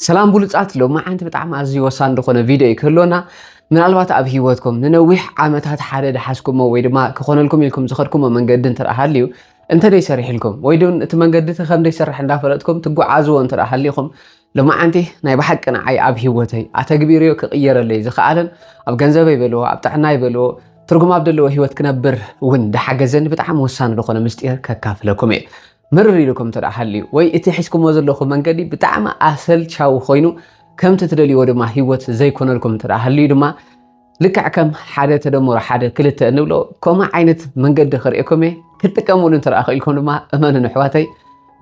سلام بولصات لو ما عند بتاع ازي وسان دخونه فيديو كلنا من البات اب هيوتكم ننوح عامتات حدا دحاسكم وي دما كخونلكم يلكم زخدكم منقد انت راحليو انت دي يسرح لكم وي دون انت منقد تخم دي يسرح اندافلتكم تغعازو انت راحليكم لما عندي ناي بحق انا عي اب هيوتي اتغبيريو كقير لي زخالن اب غنزب يبلو اب طحنا يبلو ترجم عبدالله هيوت كنبر وين دحاجزن بتاع وسان دخونه مستير ككافلكم مرري لكم تراحلي وي اتي حسكم وزلكم منقدي بتاع ما اسل تشاو خوينو كم تتدليو دما هيوت زي كونلكم تراحلي دما لكع كم حدا تدمر حدا كلته انبلو كما عينت منقد خريكم كتكملوا انت راخيلكم دما امانن احواتي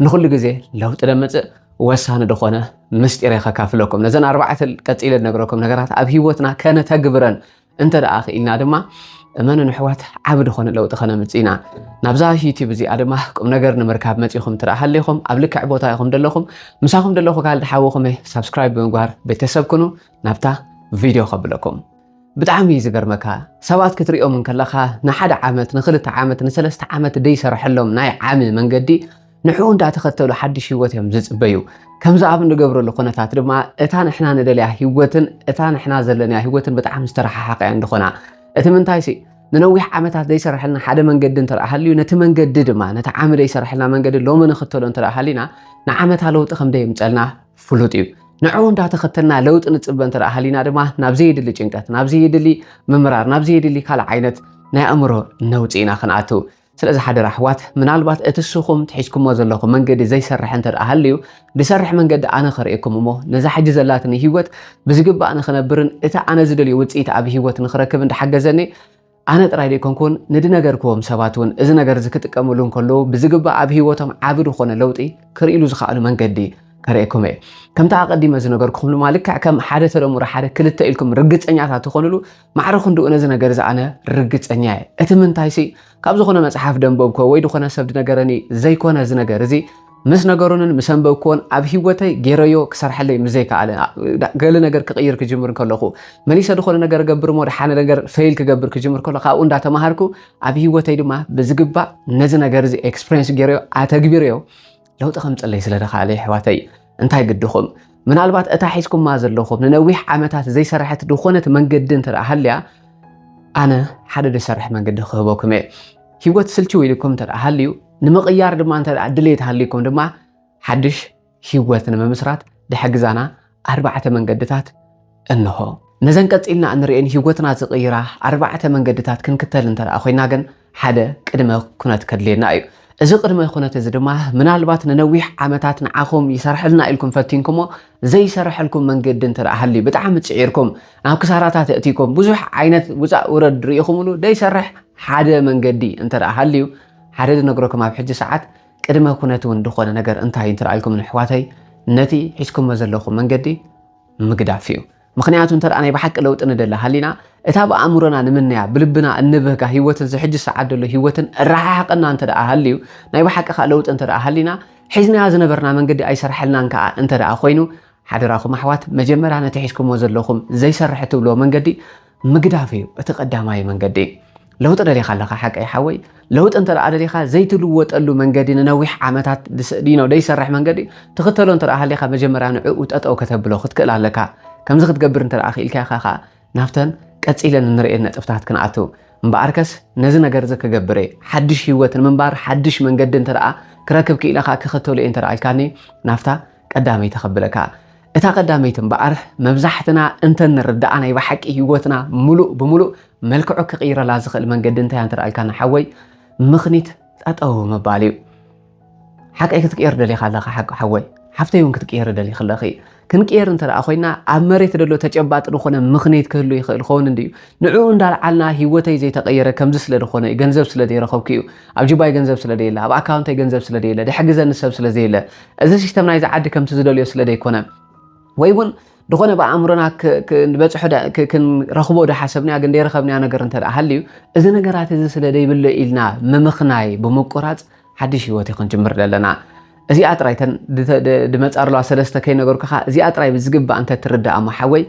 نخل غزي لو تدمص وسان دخونه مستير ككافلكم نزن اربعه القصيله نغركم نغرات اب هيوتنا كان تغبرن انت راخيلنا دما امانن احوات عبد خونه لو تخنا مصينا نابزا يوتيوب زي ادما قم نغر نمركاب مصيكم تراحليكم اب لكع بوتايكم دلكم مساكم دلكم قال تحاوكم سبسكرايب بمغار بتسبكنوا نابتا فيديو قبلكم بتعمي زغرمكا سبات كتريو من كلخا نحد عامت نخلت عامت نسلست عامت دي سرحلهم ناي عامل منقدي نحو اندا تختلوا حد شيوتهم زصبيو كمزا اب نغبرو لكونታት دما اتا نحنا ندليا هيوتن اتا نحنا زلنا هيوتن بتعم استراحه حقا عندخنا እቲ ምንታይሲ ንነዊሕ ዓመታት ዘይሰርሐልና ሓደ መንገዲ እንተራሃልዩ ነቲ መንገዲ ድማ ነቲ ዓመት ዘይሰርሐልና መንገዲ ሎሚ ንኽተሎ እንተራሃሊና ንዓመታ ለውጥ ከምደ ይምፀልና ፍሉጥ እዩ ንዑ እንዳተኸተልና ለውጥ ንጽበ እንተራሃሊና ድማ ናብ ዘይድሊ ጭንቀት ናብ ዘይድሊ ምምራር ናብ ዘይድሊ ካል ዓይነት ናይ ኣእምሮ ነውፂና ክንኣቱ ስለዚ ሓደ ኣሕዋት ምናልባት እትስኹም ትሒዝኩሞ ዘለኹም መንገዲ ዘይሰርሕ እንተራሃልዩ ዝሰርሕ መንገዲ ኣነ ክርኢኩም እሞ ነዛ ሕጂ ዘላትኒ ህይወት ብዝግባእ ንኽነብርን እቲ ኣነ ዝደልዮ ውፅኢት ኣብ ህይወት ንኽረክብ እንዳሓገዘኒ ኣነ ጥራይ ደይኮንኩን ንድ ነገርክዎም ሰባት እውን እዚ ነገር ዝክጥቀምሉ እንከለዉ ብዝግባእ ኣብ ህይወቶም ዓብ ዝኾነ ለውጢ ክርኢሉ ዝኽኣሉ መንገዲ كريكم ايه كم تعقدي مزنا غيركم مالك كم حدا تدمر حدا كلتا إلكم رغصنياتا تخونلو معرخون دو نز ነገር زعنا رغصنيا ات منتايسي ካብ ዝኾነ መጽሓፍ ደንበብኮ ወይ ድኾነ ሰብ ነገረኒ ዘይኮነ እዚ ነገር እዚ ምስ ነገሩንን ምሰንበብኮን ኣብ ህይወተይ ጌረዮ ክሰርሐለይ ምዘይከኣለ ገለ ነገር ክቅይር ክጅምር ከለኹ መሊሰ ድኾነ ነገር ገብር ሞ ድሓነ ነገር ፌል ክገብር ክጅምር ከለኹ ኣብኡ እንዳተማሃርኩ ኣብ ህይወተይ ድማ ብዝግባእ ነዚ ነገር እዚ ኤክስፒሪየንስ ጌረዮ ኣተግቢርዮ لو تخمت الله يسلدخ عليه حواتي انتي قدخم من البات اتا حيسكم ما زلوخم ننويح عامتات زي سرحت دخونة منقدين ترى هليا انا حدا دي سرح منقد خبوكم هيوات سلتوي لكم ترى هليو نمغيار دما انت دليت هليكم دما حدش هيوات نما مسرات دي حقزانا 4 منقدتات انه نزن قصيلنا انرئن هيواتنا تغيرا 4 منقدتات كنكتل ترى اخوينا كن حدا قدمه كنت كدلينا ايو እዚ ቅድመ ኩነት እዚ ድማ ምናልባት ነነዊሕ ዓመታት ንዓኹም ይሰርሐልና ኢልኩም ፈቲንኩሞ ዘይሰርሐልኩም መንገዲ እንተራሃሊ ብጣዕሚ ጽዒርኩም ናብ ክሳራታት እቲኩም ብዙሕ ዓይነት ውፃእ ውረድ ርኢኹምሉ ዘይሰርሕ ሓደ መንገዲ እንተራሃልዩ ሓደ ዝነግረኩም ኣብ ሕጂ ሰዓት ቅድመ ኩነት እውን ድኾነ ነገር እንታይ እንተራኢልኩም ንሕዋተይ ነቲ ሒዝኩሞ ዘለኹም መንገዲ ምግዳፍ እዩ ምክንያቱ እንተራኣናይ ብሓቂ ለውጥ ንደላ ሃሊና እታ በኣእምሮና ንምንያ ብልብና እንብህጋ ህይወትን ዝሕጂ ሰዓት ደሎ ህይወትን ራሓቅና እንተደኣ ሃልዩ ናይ ብሓቂ ካ ለውጥ እንተደኣ ሃሊና ሒዝና ዝነበርና መንገዲ ኣይሰርሐልናን ከዓ እንተደኣ ኮይኑ ሓደራኹም ኣሕዋት መጀመርያ ነቲ ሒዝኩሞ ዘለኹም ዘይሰርሕ ትብሎ መንገዲ ምግዳፍ እዩ እቲ ቀዳማይ መንገዲ ለውጥ ደሊኻ ኣለኻ ሓቂ ይሓወይ ለውጥ እንተደኣ ደሊኻ ዘይትልወጠሉ መንገዲ ንነዊሕ ዓመታት ዲኖ ዘይሰርሕ መንገዲ ትኽተሎ እንተደኣ ሃሊኻ መጀመርያ ንዕኡ ጠጠው ከተብሎ ክትክእል ኣለካ ከምዚ ክትገብር እንተደኣ ክኢልካ ኢኻ ናፍተን ቀጽيلن نرئي نطفتات كنعتو مباركس نزي ነገር ዝክገብረ ሓድሽ ህይወትን ምንባር ሓድሽ መንገዲ እንተራ ክረክብ ክኢላኻ ክኽተሉ እንተራ ኢልካኒ ናፍታ ቀዳመይ ተኸብለካ እታ ቀዳመይት ምባር መብዛሕትና እንተ ንርዳእ ናይ በሓቂ ህይወትና ሙሉእ ብሙሉእ መልክዑ ክቕይረላ ዝኽእል መንገዲ እንታይ እንተራ ኢልካኒ ሓወይ ምኽኒት ጠጠው መባል እዩ ሓቀይ ክትቅየር ደሊኻ ኣለኻ ሓቂ ሓወይ ሓፍተይ እውን ክትቅየር ደሊኽ ኣለኺ ክንቅየር እንተራ ኮይና ኣብ መሬት ደሎ ተጨባጥ ድኾነ ምኽኒት ክህሉ ይኽእል ኾን እንድዩ ንዑ እንዳልዓልና ህይወተይ ዘይተቀየረ ከምዚ ስለ ድኾነ ገንዘብ ስለ ዘይረኸብኩ እዩ ኣብ ጅባይ ገንዘብ ስለ ደየለ ኣብ ኣካውንተይ ገንዘብ ስለ ደየለ ድሕግዘኒ ሰብ ስለ ዘየለ እዚ ሲስተም ናይ ዝዓዲ ከምቲ ዝደልዮ ስለ ደይኮነ ወይ እውን ድኾነ ብኣእምሮና ክንበፅሖ ክንረኽቦ ዳሓሰብና ግን ደይረኸብና ነገር እንተደኣ ሃልዩ እዚ ነገራት እዚ ስለ ደይብሎ ኢልና ምምኽናይ ብምቁራፅ ሓድሽ ህይወት ክንጅምር ዘለና እዚ ኣጥራይተን ድመጻርላ ሰለስተ ከይ ነገርካ እዚ ኣጥራይ ብዝግባእ እንተ ትርዳእ እሞ ሓወይ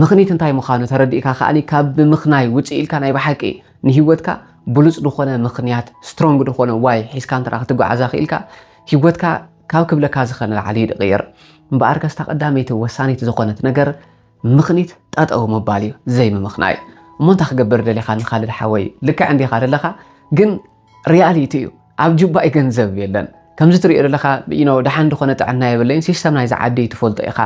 ምኽኒት እንታይ ምዃኑ ተረዲእካ ከኣኒ ካብ ምኽናይ ውፅእ ኢልካ ናይ ብሓቂ ንህይወትካ ብሉፅ ድኾነ ምኽንያት ስትሮንግ ድኾነ ዋይ ሒዝካ እንተራ ክትጓዓዛ ክኢልካ ህይወትካ ካብ ክብለካ ዝኽእል ዓሊድ غير እምበኣር ከስታ ቀዳመይቲ ወሳኒት ዝኾነት ነገር ምኽኒት ጠጠው ምባል እዩ ዘይምምኽናይ እሞ እንታይ ክገብር ደሊኻ ንኻልድ ሓወይ ልክዕ እንዲኻ ዘለኻ ግን ሪያሊቲ እዩ ኣብ ጅባይ ገንዘብ የለን ከምዚ ትሪኦ ዘለኻ ድሓን ዝኾነ ጥዕና የብለይን ሲስተም ናይ ዝዓዲ ትፈልጦ ኢኻ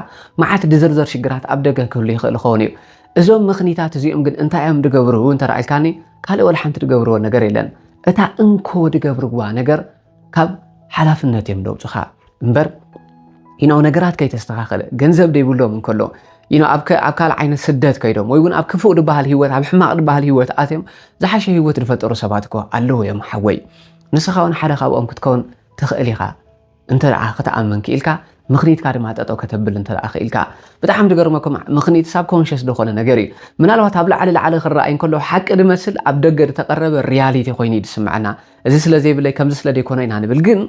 መዓት ድዝርዘር ሽግራት ኣብ ደገ ክህሉ ይኽእል ክኸውን እዩ እዞም ምኽኒታት እዚኦም ግን እንታይ እዮም ድገብሩ እንተረኣይልካኒ ካልእ ወላ ሓንቲ ድገብርዎ ነገር የለን እታ እንኮ ድገብርዋ ነገር ካብ ሓላፍነት እዮም ደውፁኻ እምበር ነገራት ከይተስተኻኸለ ገንዘብ ደይብሎም እንከሎ ኣብ ካልእ ዓይነት ስደት ከይዶም ወይ እውን ኣብ ክፉእ ድበሃል ህይወት ኣብ ሕማቕ ድበሃል ህይወት ኣትዮም ዝሓሸ ህይወት ዝፈጠሩ ሰባት እኮ ኣለዉ እዮም ሓወይ ንስኻ እውን ሓደ ካብኦም ክትከውን ትኽእል ኢኻ እንተደኣ ክትኣመን ክኢልካ ምኽኒትካ ድማ ጠጠው ከተብል እንተደኣ ክኢልካ ብጣዕሚ ዝገርመኩም ምኽኒት ሳብ ኮንሽስ ዝኾነ ነገር እዩ ምናልባት ኣብ ላዕሊ ክረኣይ እንከሎ ሓቂ ድመስል ኣብ ደገ ዝተቐረበ ሪያሊቲ ኮይኑ ይድስምዓና እዚ ስለዘይብለይ ከምዚ ስለዘይኮነ ኢና ንብል ግን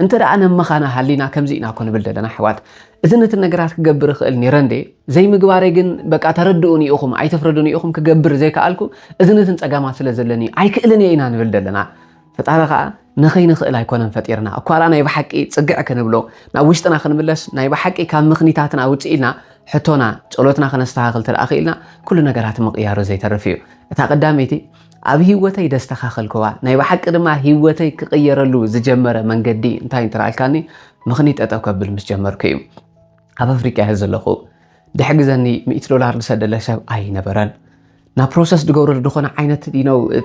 እንተደኣ ነመኻና ሃሊና ከምዚ ኢና ኮ ንብል ዘለና ኣሕዋት እዚ ነቲ ነገራት ክገብር ክእል ነይረ እንዴ ዘይምግባረይ ግን በቃ ተረድኡኒ ኢኹም ኣይተፍረዱኒ ኢኹም ክገብር ዘይከኣልኩ እዚ ነትን ፀገማት ስለ ዘለኒ ኣይክእልን ኢና ንብል ዘለና ፈጣሪ ከዓ ንኸይንኽእል ኣይኮነን ፈጢርና እኳ ናይ ብሓቂ ፅግዕ ክንብሎ ናብ ውሽጥና ክንምለስ ናይ ብሓቂ ካብ ምኽኒታትና ውፅእ ኢልና ሕቶና ጸሎትና ክነስተኻኽል ተለኣኺልና ኩሉ ነገራት ምቕያሩ ዘይተርፍ እዩ እታ ቀዳመይቲ ኣብ ህይወተይ ደስተኻኸልክዋ ናይ ብሓቂ ድማ ህይወተይ ክቕየረሉ ዝጀመረ መንገዲ እንታይ እንትረኣልካኒ ምኽኒት ጠጠው ከብል ምስ ጀመርኩ እዩ ኣብ ኣፍሪቃ እየ ዘለኹ ድሕግዘኒ $100 ዝሰደለ ሰብ ኣይነበረን ናብ ፕሮሰስ ድገብረሉ ድኾነ ዓይነት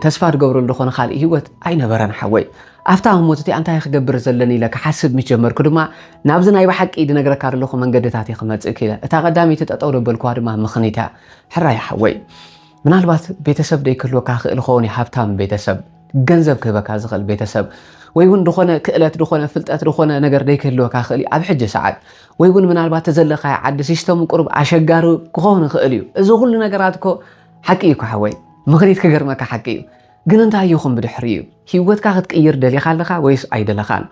ተስፋ ድገብረሉ ድኾነ ካልእ ህይወት ኣይነበረን ሓወይ ኣፍታ ሞትቲ እንታይ ክገብር ዘለኒ ኢለ ክሓስብ ምስ ጀመርኩ ድማ ናብዚ ናይ ብሓቂ ድነግረካ ዘለኹ መንገድታት እየ ክመፅእ ክኢለ እታ ቀዳመይቲ ጠጠው ደበልክዋ ድማ ምኽኒታ ሕራይ ሓወይ ምናልባት ቤተሰብ ደይክህልወካ ክእል ክኸውን ሃብታም ቤተሰብ ገንዘብ ክህበካ ዝኽእል ቤተሰብ ወይ እውን ድኾነ ክእለት ድኾነ ፍልጠት ድኾነ ነገር ደይክህልወካ ክእል ኣብ ሕጂ ሰዓት ወይ እውን ምናልባት ተዘለኻ ዓዲ ሲስተሙ ቁርብ ኣሸጋሪ ክኸውን ክእል እዩ እዚ ኩሉ ነገራት እኮ ሓቂ እዩ ሓወይ ምኽኒት ክገርመካ ሓቂ እዩ ግን እንታይ ይኹም ብድሕሪ እዩ ህይወትካ ክትቅይር ደሊኻ ኣለኻ ወይስ ኣይደለኻን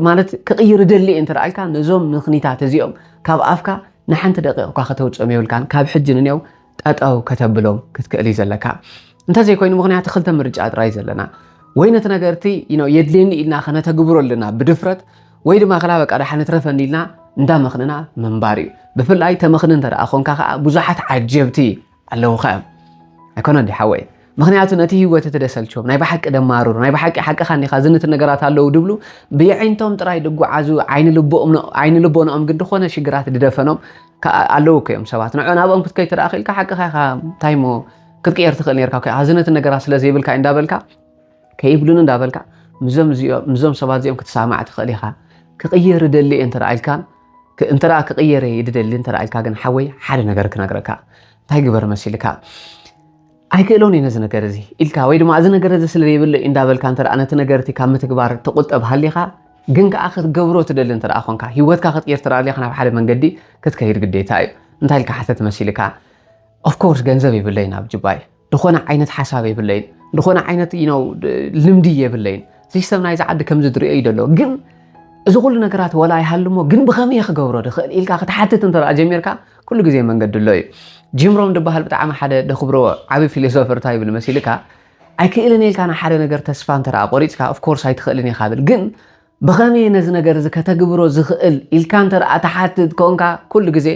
ማለት ክቅይር ደሊ እንተረኣልካ ነዞም ምኽኒታት እዚኦም ካብ ኣፍካ ንሓንቲ ደቂቕካ ከተውፅኦም የብልካን ካብ ሕጂ ንኔው ጠጠው ከተብሎም ክትክእል ዘለካ እንተዘይኮይኑ ምኽንያቱ ክልተ ምርጫ ጥራይ ዘለና ወይ ነቲ ነገርቲ የድልየኒ ኢልና ከነተግብሮ ኣለና ብድፍረት ወይ ድማ ክላ በቃ ዳሓን ትረፈኒ ኢልና እንዳመኽንና መንባር እዩ ብፍላይ ተመኽን እንተደኣ ኮንካ ከዓ ብዙሓት ዓጀብቲ ኣለውኸ ኣይኮነ እንዲ ሓወይ ምክንያቱ ነቲ ህይወት ተደሰልቾም ናይ ብሓቂ ደማሩሩ ናይ ብሓቂ ሓቂኻ ኒኻ ዝነት ነገራት ኣለዉ ድብሉ ብዕይንቶም ጥራይ ድጓዓዙ ዓይኒ ልቦኖኦም ግን ድኾነ ሽግራት ድደፈኖም ኣለዉ ከዮም ሰባት ንዑ ናብኦም ክትከይ ተደኣኺልካ ሓቂኻ ኢኻ እንታይ ሞ ክትቅየር ትኽእል ነርካ ዝነት ነገራት ስለ ዘይብልካ እንዳበልካ ከይብሉን እንዳበልካ ምዞም ሰባት እዚኦም ክትሰማዕ ትኽእል ኢኻ ክቕየር ደሊ እንተደኣልካን እንተደኣ ክቕየረ ይድደሊ እንተደኣልካ ግን ሓወይ ሓደ ነገር ክነግረካ እንታይ ግበር መሲልካ ኣይክእሎን ነዚ ነገር እዚ ኢልካ ወይ ድማ እዚ ነገር እዚ ስለዘይብል እንዳበልካ እንተደኣ ነቲ ነገርቲ ካብ ምትግባር ትቁጠብ ሃሊኻ ግን ከዓ ክትገብሮ ትደሊ እንተደኣ ኮንካ ህይወትካ ክትቅየር ትረኣሊኻ ናብ ሓደ መንገዲ ክትከይድ ግዴታ እዩ እንታይ ኢልካ ሓተት መሲልካ ኦፍኮርስ ገንዘብ የብለይን ኣብ ጅባይ ድኾነ ዓይነት ሓሳብ የብለይን ድኾነ ዓይነት ልምዲ የብለይን ሲስተም ናይ ዝዓዲ ከምዚ ድሪኦ እዩ ደሎ ግን እዚ ኩሉ ነገራት ወላ ይሃልሞ ግን ብኸመይ ክገብሮ ድኽእል ኢልካ ክትሓትት እንተደኣ ጀሚርካ ኩሉ ግዜ መንገዲ ኣሎ እዩ ጂም ሮን ድበሃል ብጣዕሚ ሓደ ደኽብሮ ዓብ ፊሎሶፈር እንታይ ይብል መሲልካ ኣይክእልን ኢልካ ና ሓደ ነገር ተስፋ እንተደኣ ቆሪፅካ ኦፍኮርስ ኣይትኽእልን ኢኻ ብል ግን ብኸመይ ነዚ ነገር እዚ ከተግብሮ ዝኽእል ኢልካ እንተደኣ ተሓትት ኮንካ ኩሉ ግዜ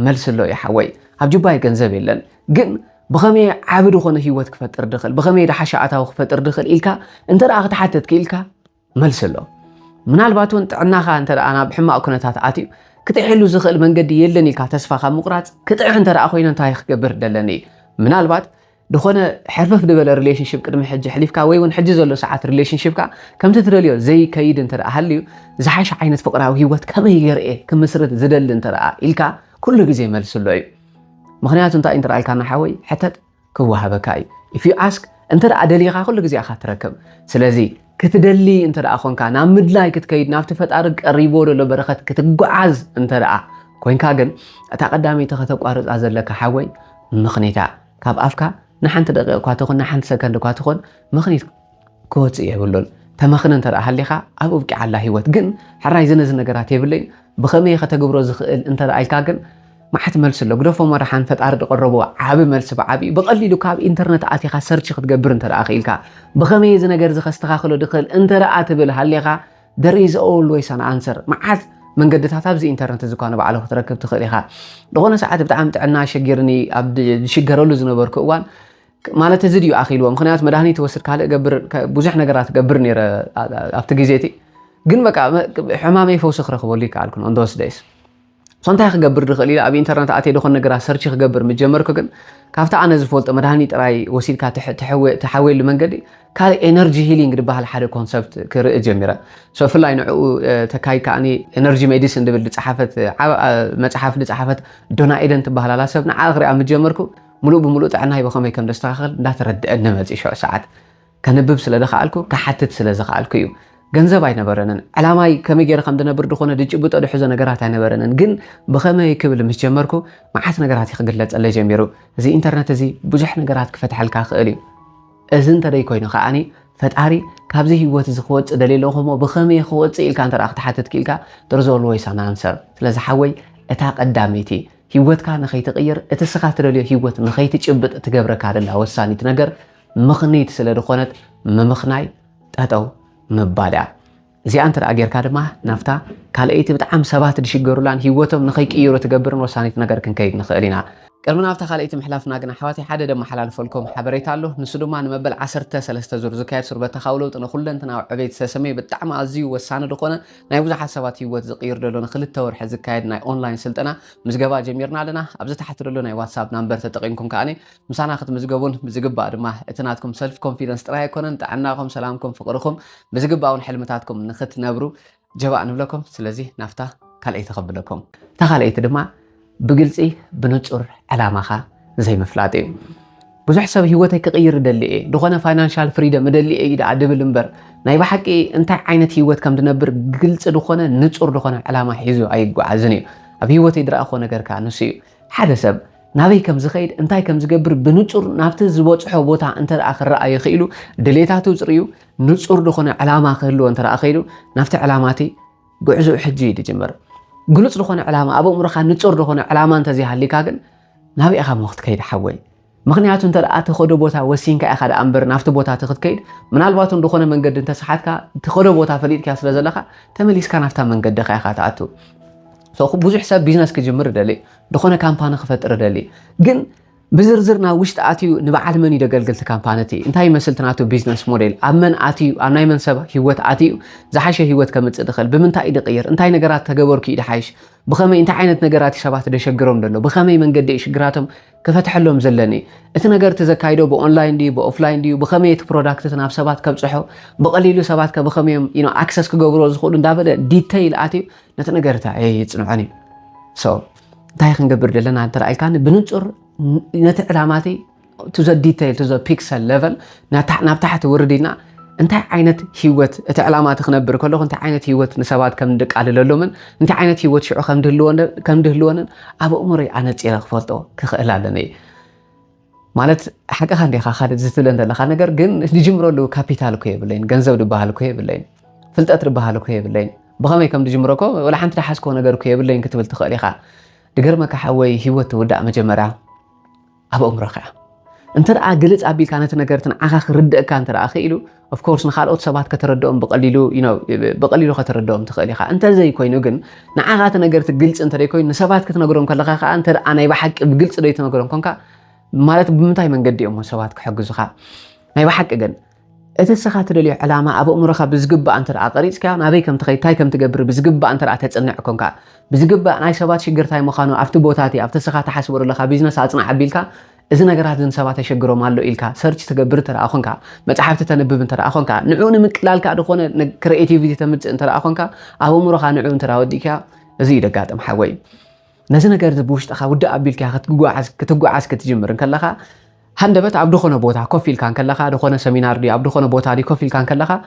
መልሲ ኣሎ እዩ ሓወይ ኣብ ጅባይ ገንዘብ የለን ግን ብኸመይ ዓብ ድኾነ ህይወት ክፈጥር ድኽእል ብኸመይ ድሓሻ ኣታዊ ክፈጥር ድኽእል ኢልካ እንተደኣ ክትሓትት ክኢልካ መልሲ ኣሎ ምናልባት እውን ጥዕናኻ እንተደኣ ናብ ሕማቕ ኩነታት ኣትዩ ክትዕሉ ዝኽእል መንገዲ የለን ኢልካ ተስፋኻ ምቁራፅ ክትዕሕ እንተደኣ ኮይኑ እንታይ ክገብር ደለኒ ምናልባት ድኾነ ሕርፈፍ ድበለ ሪሌሽንሽፕ ቅድሚ ሕጂ ሕሊፍካ ወይ እውን ሕጂ ዘሎ ሰዓት ሪሌሽንሽፕካ ከምቲ ትደልዮ ዘይከይድ እንተደኣ ሃልዩ ዝሓሸ ዓይነት ፍቕራዊ ህይወት ከመይ ገርኤ ክምስርት ዝደሊ እንተደኣ ኢልካ ኩሉ ግዜ መልሲ ኣሎ እዩ ምክንያቱ እንታይ እንተረኣልካና ሓወይ ሕተት ክወሃበካ እዩ if you ask እንተደኣ ደሊኻ ኩሉ ግዜ ኢኻ ትረክብ ስለዚ ክትደሊ እንተደኣ ኮንካ ናብ ምድላይ ክትከይድ ናብቲ ፈጣሪ ቀሪቦ ደሎ በረኸት ክትጓዓዝ እንተደኣ ኮንካ ግን እታ ቀዳመይቲ ከተቋርፃ ዘለካ ሓወይ ምኽኒታ ካብ ኣፍካ ንሓንቲ ደቂቕ እኳ ትኹን ንሓንቲ ሰከንድ እኳ ትኹን ምኽኒት ክወፅእ የብሉን ተመኽን እንተደኣ ሃሊኻ ኣብ ውብቂዓላ ህይወት ግን ሕራይ ዝነዚ ነገራት የብለይ ብኸመይ ከተግብሮ ዝኽእል እንተደኣ ኢልካ ግን ማሓት መልሲ ኣሎ ግደፎ መራሓን ፈጣሪ ድቐረቦ ዓብ መልሲ ብዓብዩ ብቐሊሉ ካብ ኢንተርነት ኣቲኻ ሰርች ክትገብር እንተደኣ ክኢልካ ብኸመይ እዚ ነገር እዚ ከስተኻኽሎ ድኽእል እንተደኣ ትብል ሃሊኻ there is always an answer معات من قدتها تابزي إنترنت زكانة بعله تركب تخليها لغنا ساعات بتعمل تعنا شجرني عبد شجروا له زنبر كوان ما لا تزيد يأخي لو مخنيات مدهني توصل كهلا جبر بوزحنا جرات جبرني أبتجيزتي قن بقى حمامي فوسخ رخبولي كعلكن on those days صنتها خجبر دخلي أبي إنترنت أتي دخلنا جرا سيرش خجبر متجمر كجن كافتا أنا زفولت مدهني تراي وسيل تحول لمن قدي كال إنرجي هيلينج ربها الحد كونسبت كجميرة سو في اللاين تكاي كأني إنرجي ميديسن دبل تحفت متحفت دونا إيدن تبها لا سبنا آخر عم تجمركو ملو بملو تعنا هاي بخمي كم دستاخل لا ترد النمط إيش ساعات كنبب سلا دخلكو كحتت سلا دخلكو يو ገንዘብ አይነበረንን ዓላማይ ከመይ ገይረ ከም ደነብር ድኾነ ድጭብጦ ድሕዞ ነገራት አይነበረንን ግን ብኸመይ ክብል ምስ ጀመርኩ መዓት ነገራት ይኽግለጸለይ ጀሚሩ እዚ ኢንተርኔት እዚ ብዙሕ ነገራት ክፈትሐልካ ክእል እዩ እዚ እንተደይ ኮይኑ ከዓኒ ፈጣሪ ካብዚ ህይወት እዚ ክወፅእ ደሊሎ ኸሞ ብኸመይ ክወፅእ ኢልካ እንተ ደኣ ክትሓትት ክኢልካ there's always an answer ስለዚ ሓወይ እታ ቀዳመይቲ ህይወትካ ንኸይትቕይር እቲ ስኻ ትደልዮ ህይወት ንኸይትጭብጥ ትገብረካ ደላ ወሳኒት ነገር ምኽኒት ስለ ድኾነት ምምኽናይ ጠጠው مبادع زي أنت أجر كارما نفتا كالأيت بتعم سبات دشجرولان هيوتهم نخيك إيرو تجبرن وصانيت نجار كن كيد نخيرنا كرمنا نفتا خالأيت محلافنا جنا حواتي حدا دم محلال فلكم حبريت له نسدو ما نمبل 10 سلسلة زور زكاة سربة تخاولوا تنخلنا أنت نوع عبيد سسمي بتعم عزيو والسنة دقنا نيوز حسابات هيوت زقير دلنا خلت تور حزكاة ناي أونلاين سلتنا مزجبا جميرنا لنا أبزت حتى لنا واتساب نمبر تتقينكم كأني مسانا خد مزجبون مزجبا ما اتناتكم سيلف كونفيدنس تراي كونن تعناكم سلامكم فقركم مزجبا ونحلمتاتكم نخت نبرو جواب نبلكم سلزي نفتا كالأيت قبلكم تخالأيت دما بقلتي بنصر علامها زي مفلاتي بزح سب هيوتي كغير دلي دخنا فاينانشال فريدم دلي دا عدبل نمبر ناي بحقي انت عينت هيوت كم دنبر قلت دخنا نصر دخنا علامه حيزو اي غعزني اب هيوتي درا اخو ነገር ካንሲ ሓደ ሰብ ናበይ ከም ዝኸይድ እንታይ ከም ዝገብር ብንጹር ናብቲ ዝበጽሖ ቦታ እንተ ኣኽራ ኣይኽኢሉ ድሌታቱ ጽርዩ ንጹር ደኾነ ዓላማ ክህልዎ እንተ ኣኽኢሉ ናብቲ ዓላማቲ ጉዕዞ ሕጂ ይጅመር ግሉጽ ደኾነ ዓላማ ኣብ እምሮኻ ንጹር ደኾነ ዓላማ እንተ ዘይሃሊካ ግን ናበይ ኢኻ ወቕት ከይድ ሓወይ ምኽንያቱ እንተ ኣትኸዶ ቦታ ወሲንካ ኢኻ ኣምበር ናብቲ ቦታ ትኽትከይድ ምናልባት እንደኾነ መንገዲ እንተ ሰሓትካ ትኸዶ ቦታ ፈሊጥካ ስለ ዘለኻ ተመሊስካ ናፍታ መንገዲ ኢኻ ተኣቱ ብዙሕ ሰብ ቢዝነስ ክጅምር ደሊ ደኾነ ካምፓኒ ክፈጥር ደሊ ግን بزرزرنا وشت أتيو نبعد من يدقلقلت كامبانتي انتهي مسلتناتو بيزنس موديل أمن أتيو أناي من سبا هيوت أتيو زحاشة هيوت كم تدخل بمنتا يدقير انتهي نقرات تقبركي دحايش بخمي انت عينت نقراتي شبات دي شقرون دلو بخمي من قد ايش قراتهم كفتح لهم زلني انت نقرت زكايدو بأونلاين دي بأوفلاين دي بخمي برودكت تناف سبات كبصحو بقليلو سبات كبخمي اكسس كقبرو زخولون دابدا ديتيل أتيو نتنقرتا ايه يتصنعاني انتهي خنقبر دلنا انت رأي كان بننصر نتعلاماتي to the detail to the pixel level نابتحت وردينا انت عينت هيوت اتعلامات خنبر كله انت عينت هيوت نسبات كم دق على اللومن انت عينت هيوت شعو كم دهلون ابو امري انا تيرا خفلطو كخيل علني مالت حاجه خاندي خاخد زتل انت لخا ነገር ግን ሊጅምሮ له ካፒታል ኮ ይብለኝ ገንዘብ ድባሃል ኮ ይብለኝ ፍልጠት ድባሃል ኮ ይብለኝ በኸመይ ከም ዲጅምሮኮ ወላ ሓንቲ ተሓስኮ ነገር ኮ ይብለኝ ክትብል ትኽእል ኢኻ ድገርመካ ሓወይ ህይወት ወዳእ መጀመርያ أبو أمرخة أنت رأى جلس أبي كانت نجارتنا أخا ردك كانت رأى خيلو of course نخال سبات كتردهم بقليلو بقليلو كتردهم تخيلي خا أنت زي كوينو جن نعاقات نجارت جلس أنت رأي كوين سبات كتنجرهم كلا خا أنت أنا يبحك بجلس رأي تنجرهم كونكا مالت بمتى من قدي أمه سبات كحق زخا ما يبحك جن السخات اللي علامة أبو أمرخة بزجب أنت رأى قريت كان أبي كم تخيل تاي كم تجبر بزجب أنت رأى تتصنع كونكا بزجب أنا سبات شجر تاي مخانو أفتو بوتاتي أفتو سخات حسور لخا بيزنس أتصنع حبيلك إذا نجارات سبات يشجروا مالو إلكا سيرش تجبر ترى أخونكا ما تعرف تنبب ترى أخونكا نعون مكلال كأدخون كرياتيفيتي تمت ترى أخونكا أبو مرخا نعون ترى وديكا زيد قاتم حوي نزل نجارات بوش تخا ودا أبيلكا كتجوا عسك تجمر كلها هندبت عبدو خنا بوتا كوفيل كان كلها دخونا سمينار دي عبدو خنا بوتا دي كوفيل كان كلها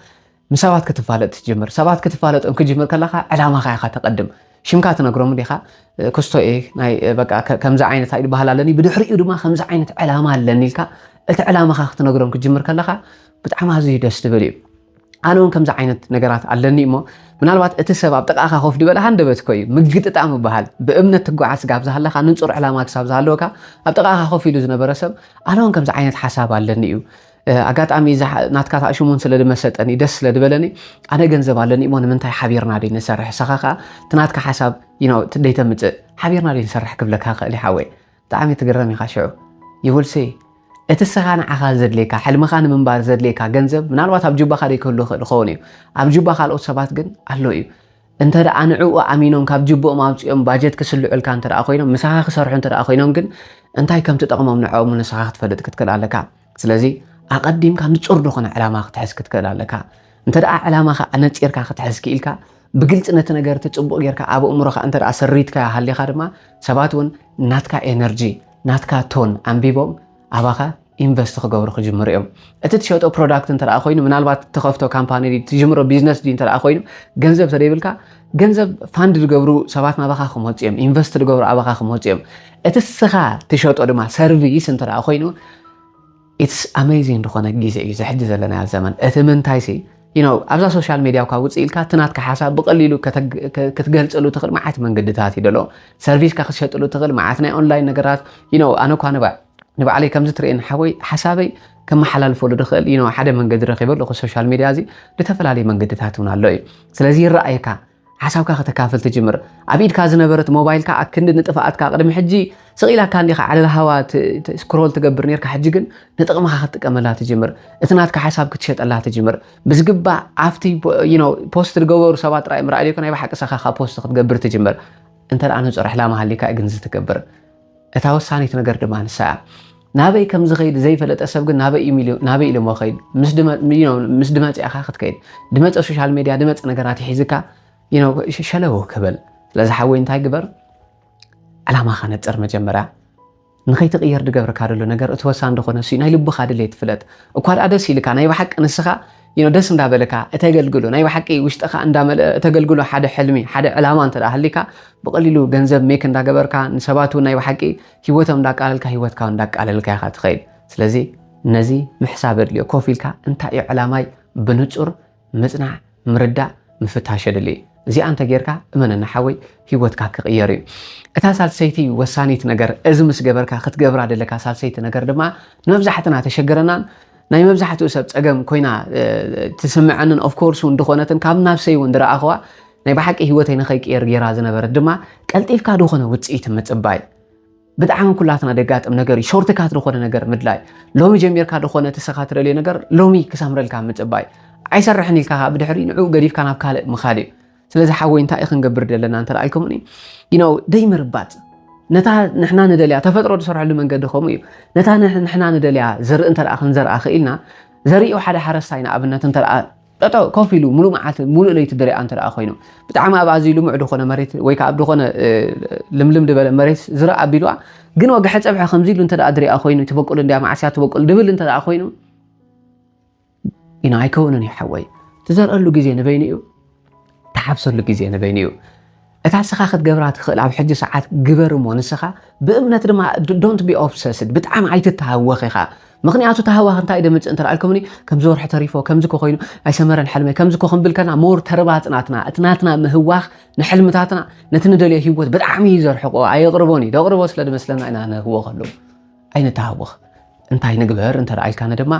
مساوات كتفالت تجمر سبات كتفالت أم كجمر كلها علامة خا تقدم شمكات نقرم ليها كستو إيه ناي بقى كم زعينة تايد بهالالني بدحري يدوما خم زعينة علامة لنيلكا العلامة خا تنقرم كجمر كلها بتعمل زي دستبلي أنا كم زعينة نجارات علني مو من الوقت السبب تقاخا خوف دي ولا هندبت كوي مجد تعمل بهال بأمنة تقعس جاب زهلا خا ننصر علامات ساب زهلوكا أبتقاخا خوف يدوز نبرسب أنا كم زعينة حساب علني ኣጋጣሚ ናትካ ታሽሙን ስለ ድመሰጠኒ ደስ ስለ ድበለኒ ኣነ ገንዘብ ኣለኒ እሞ ንምንታይ ሓቢርና ደይ ንሰርሕ ሰኻኻ ትናትካ ሓሳብ ደይተምፅእ ሓቢርና ደይ ንሰርሕ ክብለካ ክእል ሓወይ ብጣዕሚ ትግረም ኢኻ ሽዑ ይውልሲ እቲ ስኻ ንዓኻ ዘድልየካ ሕልምኻ ንምንባር ዘድልየካ ገንዘብ ምናልባት ኣብ ጅባኻ ደይክህሉ ክእል ክኸውን እዩ ኣብ ጅባ ካልኦት ሰባት ግን ኣሎ እዩ እንተ ደኣ ንዕኡ ኣሚኖም ካብ ጅቦኦም ኣውፅኦም ባጀት ክስልዑልካ እንተ ደኣ ኮይኖም ምሳኻ ክሰርሑ እንተ ደኣ ኮይኖም ግን እንታይ ከም ትጠቕሞም ንዕኦም ንስኻ ክትፈልጥ ክትክእል ኣለካ ስለዚ ኣቐዲምካ ንጹር ዝኾነ ዕላማ ክትሕዝ ክትክእል ኣለካ እንተ ደኣ ዕላማኻ ኣነፂርካ ክትሕዝ ክኢልካ ብግልጽ ነቲ ነገር ትጽቡቕ ጌርካ ኣብ እምሮኻ እንተ ደኣ ሰሪትካ ሃሊኻ ድማ ሰባት እውን ናትካ ኤነርጂ ናትካ ቶን ኣንቢቦም ኣባኻ ኢንቨስት ክገብሩ ክጅምሩ እዮም እቲ ትሸጦ ፕሮዳክት እንተ ደኣ ኮይኑ ምናልባት ትኸፍቶ ካምፓኒ ትጅምሮ ቢዝነስ ዲ እንተ ደኣ ኮይኑ ገንዘብ ተደይብልካ ገንዘብ ፋንድ ዝገብሩ ሰባት ናባኻ ክመፁ እዮም ኢንቨስት ዝገብሩ ኣባኻ ክመፁ እዮም እቲ ስኻ ትሸጦ ድማ ሰርቪስ እንተ ደኣ ኮይኑ ኢትስ ኣሜዚንግ ዝኾነ ግዜ እዩ ዝሕጂ ዘለናዮ ዘመን እቲ ምንታይ ሲ ኣብዛ ሶሻል ሚድያ ካ ውፅእ ኢልካ ትናትካ ሓሳብ ብቐሊሉ ክትገልፀሉ ትኽእል መዓት መንገድታት እዩ ደሎ ሰርቪስካ ክትሸጥሉ ትኽእል መዓት ናይ ኦንላይን ነገራት ኣነ ኳ ንባዕለይ ከምዚ ትርእን ሓወይ ሓሳበይ ከመሓላልፈሉ ድኽእል ሓደ መንገዲ ረኺበሉ ሶሻል ሚድያ እዚ ብተፈላለዩ መንገድታት እውን ኣሎ እዩ ስለዚ ይረኣየካ ሓሳብካ ከተካፍል ትጅምር ኣብ ኢድካ ዝነበረት ሞባይልካ ኣክንዲ ንጥፋኣትካ ቅድሚ ሕጂ ስቂላካ እንዲኻ ዓለል ሃዋ ስክሮል ትገብር ነርካ ሕጂ ግን ንጥቕምኻ ክትጥቀመላ ትጅምር እቲ ናትካ ሓሳብ ክትሸጠላ ትጅምር ብዝግባእ ኣብቲ ፖስት ዝገበሩ ሰባት ጥራይ ምርኣይ ደይኮን ናይ ባሓቂ ስኻኻ ፖስት ክትገብር ትጅምር እንተ ደኣ ንፁር ዕላማ ሃሊካ ግን ዝትገብር እታ ወሳኒት ነገር ድማ ንሳ ናበይ ከም ዝኸይድ ዘይፈለጠ ሰብ ግን ናበይ ኢሉ ሞ ኸይድ ምስ ድመፅኢኻ ክትከይድ ድመፀ ሶሻል ሚድያ ድመፀ ነገራት ይሒዝካ ሸለዎ ክብል ስለዚ ሓወይ እንታይ ግበር ዕላማኻ ነፅር መጀመርያ ንኸይትቕየር ድገብርካ ደሎ ነገር እቲ ወሳኒ እንደኾነ ናይ ልብኻ ድሌት ትፍለጥ እኳ ደኣ ደስ ኢልካ ናይ ባሓቂ ንስኻ ደስ እንዳበለካ እተገልግሎ ናይ ባሓቂ ውሽጥኻ እንዳመልአ እተገልግሎ ሓደ ሕልሚ ሓደ ዕላማ እንተ ደኣ ሃሊካ ብቐሊሉ ገንዘብ ሜክ እንዳገበርካ ንሰባት ናይ ባሓቂ ሂወቶም እንዳቃለልካ ሂወትካ እንዳቃለልካ ኢኻ ትኸይድ ስለዚ ነዚ ምሕሳብ ኣድልዮ ኮፍ ኢልካ እንታይ እዩ ዕላማይ ብንጹር ምጽናዕ ምርዳእ ምፍታሽ የድሊ እዚኣ እንተ ጌርካ እመነና ሓወይ ሂወትካ ክቕየር እዩ እታ ሳልሰይቲ ወሳኒት ነገር እዚ ምስ ገበርካ ክትገብራ ደለካ ሳልሰይቲ ነገር ድማ ንመብዛሕትና ተሸገረናን ናይ መብዛሕትኡ ሰብ ፀገም ኮይና ትስምዐንን ኦፍ ኮርስ እንደኾነትን ካብ ናብሰይ እውን ድረኣኸዋ ናይ ባሓቂ ሂወተይ ንኸይቅየር ጌራ ዝነበረት ድማ ቀልጢፍካ ድኾነ ውፅኢት ምፅባይ ብጣዕሚ ኩላትና ደጋጥም ነገር እዩ ሾርትካት ዝኾነ ነገር ምድላይ ሎሚ ጀሚርካ ድኾነ ትስኻ ትደልዮ ነገር ሎሚ ክሳምረልካ ምፅባይ ኣይሰርሕን ኢልካ ብድሕሪ ንዑ ገዲፍካ ናብ ካልእ ምኻድ እዩ ስለዚ ሓወይ እንታይ ክንገብር ዘለና እንተ ደኣ ኢልኩምኒ ደይ ምርባፅ ነታ ንሕና ንደልያ ተፈጥሮ ዝሰርሐሉ መንገዲ ከምኡ እዩ ነታ ንሕና ንደልያ ዘርኢ እንተ ደኣ ክንዘርኣ ክኢልና ዘሪኡ ሓደ ሓረስታይ ንኣብነት እንተ ደኣ ጠጦ ኮፍ ኢሉ ሙሉእ መዓልቲ ሙሉእ ለይቲ ድሪኣ እንተ ደኣ ኮይኑ ብጣዕሚ ኣብ ኣዝዩ ልሙዕ ድኾነ መሬት ወይ ከዓ ኣብ ድኾነ ልምልም ድበለ መሬት ዝረአ ኣቢልዋ ግን ወግሐ ፀብሐ ከምዚ ኢሉ እንተ ደኣ ድሪኣ ኮይኑ ትበቁል እንድያ ማዕስያ ትበቁል ድብል እንተ ደኣ ኮይኑ ኣይከውንን እዩ ሓወይ ትዘርአሉ ግዜ ንበይኑ እዩ ተሓብሰሉ ግዜ ንበይኑ እዩ እታ ስኻ ክትገብራ ትኽእል ኣብ ሕጂ ሰዓት ግበር እሞ ንስኻ ብእምነት ድማ ዶንት ቢ ኦብሰስድ ብጣዕሚ ኣይትተሃወኽ ኢኻ ምክንያቱ ተሃዋኽ እንታይ ደምፅእ እንተ ደኣልኩምኒ ከምዚ ወርሒ ተሪፎ ከምዚ ኮ ኮይኑ ኣይሰመረን ሕልመይ ከምዚ ኮ ክንብል ከልና ሞር ተርባፅናትና እቲ ናትና ምህዋኽ ንሕልምታትና ነቲ ንደልዮ ሂወት ብጣዕሚ ዘርሕቆ ኣየቕርቦን እዩ ደቕርቦ ስለ ድመስለና ኢና ንህዎ ከሉ ኣይንተሃወኽ እንታይ ንግበር እንተ ደኣልካነ ድማ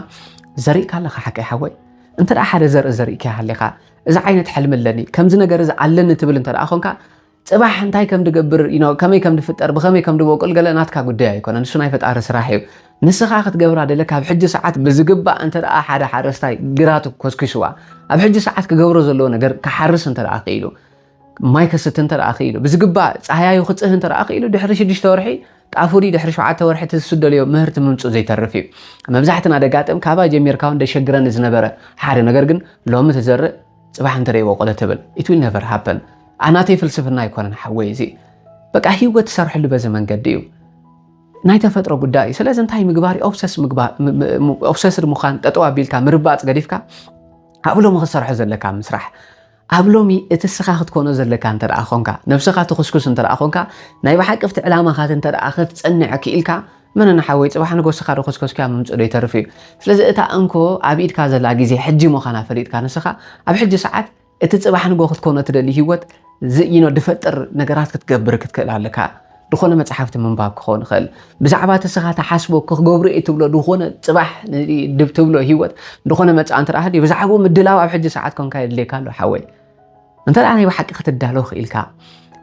ዘሪእካ ኣለኻ ሓቂ ሓወይ እንተ ደኣ ሓደ ዘርኢ ዘሪእካ ሃሊኻ እዚ ዓይነት ሕልሚ ኣለኒ ከምዚ ነገር እዚ ኣለኒ ትብል እንተ ደኣ ኮንካ ጽባሕ እንታይ ከም ድገብር ከመይ ከም ድፍጠር ብኸመይ ከም ድበቁል ገለ ናትካ ጉዳይ ኣይኮነን ንሱ ናይ ፈጣሪ ስራሕ እዩ ንስኻ ክትገብራ ደለካ ኣብ ሕጂ ሰዓት ብዝግባእ እንተ ደኣ ሓደ ሓረስታይ ግራቱ ኮስኪስዋ ኣብ ሕጂ ሰዓት ክገብሮ ዘለዎ ነገር ክሓርስ እንተ ደኣ ክኢሉ ማይ ከስት እንተ ደኣ ክኢሉ ብዝግባእ ፀሓያዩ ክፅህ እንተ ደኣ ክኢሉ ድሕሪ 6 ወርሒ ጣፉዲ ድሕሪ 7 ወርሒ ትስደልዮ ምህርቲ ምምፁእ ዘይተርፍ እዩ መብዛሕትና ደጋጥም ካባ ጀሚርካ እንደሸግረን ዝነበረ ሓደ ነገር ግን ሎሚ ትዘርእ ጽባሕ እንተ ደይበቆለ ትብል it will never happen ኣናተይ ፍልስፍና ኣይኮነን ሓወይ እዚ በቃ ሂወት ትሰርሕሉ በዚ መንገዲ እዩ ናይ ተፈጥሮ ጉዳይ ስለዚ እንታይ ምግባር ኦብሰስድ ምዃን ጠጠው ኣቢልካ ምርባፅ ገዲፍካ ኣብ ሎሚ ክትሰርሖ ዘለካ ምስራሕ ኣብ ሎሚ እቲ ስኻ ክትኮኖ ዘለካ እንተ ደኣ ኮንካ ነብስኻ ትኽስኩስ እንተ ደኣ ኮንካ ናይ ባሓቅፍቲ ዕላማኻት እንተ ደኣ ክትፀንዕ ክኢልካ መነና ሓወይ ጽባሕ ንጎስኻ ድኽስኮስካ ምምፅእ ዶ ይተርፍ እዩ ስለዚ እታ እንኮ ኣብ ኢድካ ዘላ ግዜ ሕጂ ምዃና ፈሊጥካ ንስኻ ኣብ ሕጂ ሰዓት እቲ ጽባሕ ንጎ ክትኮኖ ትደሊ ሂወት ድፈጥር ነገራት ክትገብር ክትክእል ኣለካ دخونه مصحفت منباب كخون خل بزعبا تسخا تحاسبو كغبرو تبلو دخونه صباح دب تبلو هيوت دخونه مص انت راهدي بزعبو مدلاو اب حج ساعات كون كايد ليكالو حوي انت انا بحق كتدالو خيلكا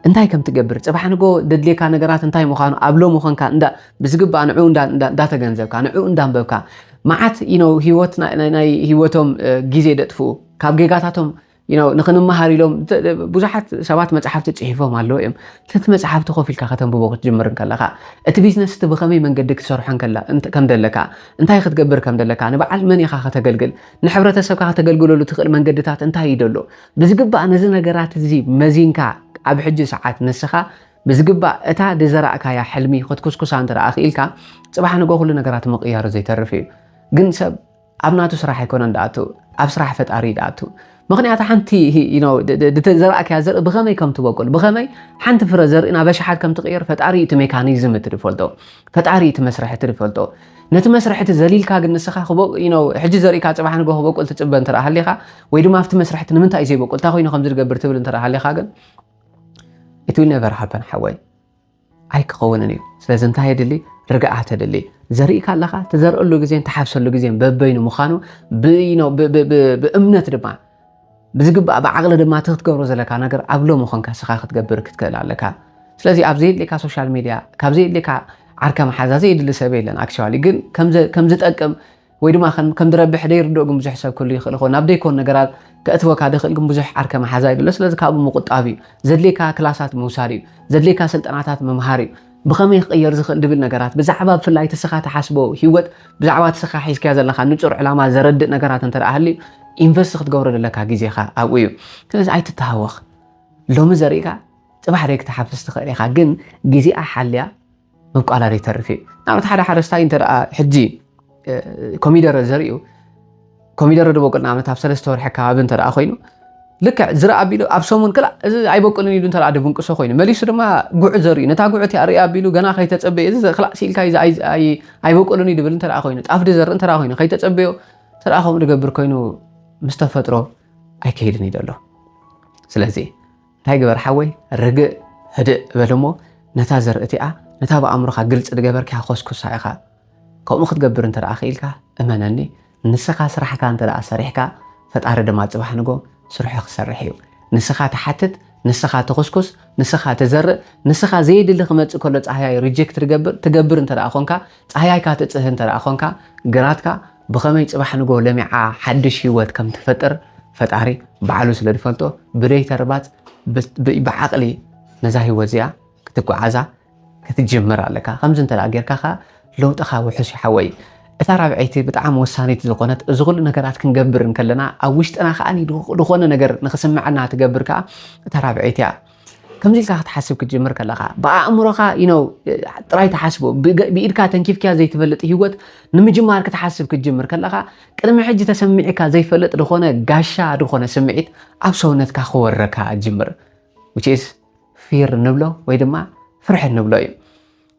انتاي كم تقبر صباح نغو ددليكا نغرات انتاي مخانو ابلو مخنكا اندا بزغبا نعو اندا تغنزبكا نعو اندانببكا معات هيوتنا ناي هيوتهم غيزي دطفو كاب جيغاتاتهم نخنمهار لهم بزحات سبات مصحفت صحيفهم አለው እም ተት መጽሐፍት ኮፊልካ ከተንብቦ ክትጅምር ከለኻ እቲ ቢዝነስ ተበኸመይ መንገድ ክትሰርሖን ከላ ከም ደለካ እንታይ ክትገብር ከም ደለካ ንበዓል መን ኢኻ ከተገልግል ንሕብረተሰብካ ከተገልግለሉ ትኽእል መንገድታት እንታይ ይደሎ ብዝግባእ ነዚ ነገራት እዚ መዚንካ ኣብ ሕጂ ሰዓት ንስኻ ብዝግባእ እታ ደዘራእካያ ሕልሚ ክትኩስኩሳ እንትራእኺ ኢልካ ጽባሕ ንጎ ሁሉ ነገራት መቕያሩ ዘይተርፍ እዩ ግን ሰብ ኣብናቱ ስራሕ ኣይኮነ እንዳኣቱ ኣብ ስራሕ ፈጣሪ ዳኣቱ مغنيات حنتي دتزرعك يا زرع بخمي كم تبقول بخمي حنت فرزر إن بشحات كم تغير فتعري ميكانيزم تريفولتو فتعري مسرح تريفولتو نتمسرح الزليل كاغن نسخه خبو حجي زري كا صباح نغو بقول تصبن ترى هليخا ويدو ما فت مسرح نمنتا ايزي بقول تا خوينو خمز غبر تبل ترى هليخا غن it will never happen حوي اي كونني سلازم انت هيدلي رجعت هدلي زري كالخا تزرقلو غزين تحبسلو غزين ببينو مخانو بامنت دما بزغبا بعقل دما تختقبرو زلكا ነገር ኣብሎ መኾንካ ስኻ ክትገብር ክትከል ኣለካ ስለዚ ኣብዚ ለካ ሶሻል ሚዲያ ካብዚ ለካ ዓርካ መሓዛዘ ይድል ሰብ የለን አክቹዋሊ ግን ከም ዝጠቅም ወይ ድማ ከም ድረብሕ ደይርዶ ግን ብዙሕ ሰብ ኩሉ ይኽእል ኾን ኣብ ደይኮን ነገራት ከእትወካ ደኽል ግን ብዙሕ ዓርካ መሓዛ ይድል ስለዚ ካብኡ ምቁጣብ እዩ ዘድሌካ ክላሳት ምውሳድ እዩ ዘድሌካ ስልጠናታት ምምሃር እዩ بخمي يغير زخل دبل نجارات بزعبة في الله تسخات حسبه هيوت بزعبة تسخا حيس كذا لخا نجر علامة زرد نجارات انت أهلي إنفست تجور لك عجيزة خا أويو كذا عايت تتهوخ لو مزريكا تبع ريك تحفز تخليها جن جيزي أحليا مبقى على ريترفي نعم تحدى حرستين ترى حجي كوميدر زريو كوميدر دو بقول نعم تحفز الستور حكا بنت ترى أخوينو لك زرع بيلو أبسمون كلا أي بقولني يدون ترى عدبون كسو خوين ماليش رما جوع زري نتاجوعتي أريا بيلو جنا خيت تسبي إذا خلاص سيل كايز أي بقولني دبلن ترى خوين أفضل زر ترى خوين خيت تسبيو ترى خوين رجبر كوينو مستفترو أي كيدني دلو سلازي تاجبر حوي رجع هدأ بلمو نتازر اتيا نتابع أمرك قلت رجبر كهخوس كسائقة كم أخذ جبر ترى أخيلك أمانني نسخة سرح كان ترى سريحك فتعرض ما تصبح نجو سرح سرحيو نسخة تحتت نسخة تخصكس نسخة تزرع نسخة زيد اللي خمت كل صحيح ريجكت تجبر انت أخونك صحيح كاتت انت أخونك جراتك بخمي صباح نقول لمع حدش هوت كم تفتر فتعري بعلو سلري فلتو بري تربات بعقلي نزاهي وزيا كتكو عزا كتجمر عليك خمس انت لاجر كخا لو تخاو حسي حوي እታራ ብዐይቲ በጣም ወሳኒት ዝኾነት ዝኹሉ ነገራት ክንገብር እንከለና ኣብ ውሽጥና ኸኣኒ ዝኾነ ነገር ንኽስምዓና ትገብርካ እታራ ብዐይቲ ከምዚ ኢልካ ክትሓስብ ክትጅምር ከለኻ ብኣእምሮኻ ጥራይ ተሓስቦ ብኢድካ ተንኪፍክያ ዘይትፈልጥ ህይወት ንምጅማር ክትሓስብ ክትጅምር ከለኻ ቅድሚ ሕጂ ተሰሚዕካ ዘይፈልጥ ዝኾነ ጋሻ ዝኾነ ስምዒት ኣብ ሰውነትካ ክወረካ ጅምር which is fear ንብሎ ወይ ድማ ፍርሒ ንብሎ እዩ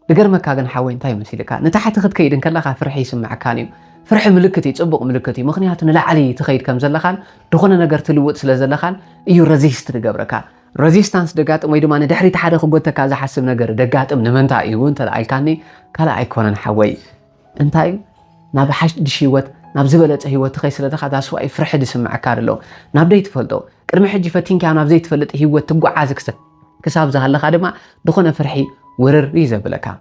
دقرمك كاغن حاوي انتاي مسيلكا نتاحت كيدن كلاخا فرحي يسمعكاني فرح ملكتي صبق ملكتي مخنيات نلعلي تخيد كم زلخان دخونه نجر تلوت سلا زلخان ايو ريزيست دغبركا ريزيستانس دغاطم ويدما ندحري تحد خغوتكا ز حسب نجر دغاطم نمنتا ايو انت ايكاني كلا ايكونن حوي انتاي ناب حش دشيوت ناب زبلت هيوت تخي سلا دخا سواي فرح يسمعكا دلو ناب ديت فلطو قدم حجي فتينكا ناب زيت فلط هيوت تغعازك كساب زهلخا دما دخونه فرحي ورر يزبلكا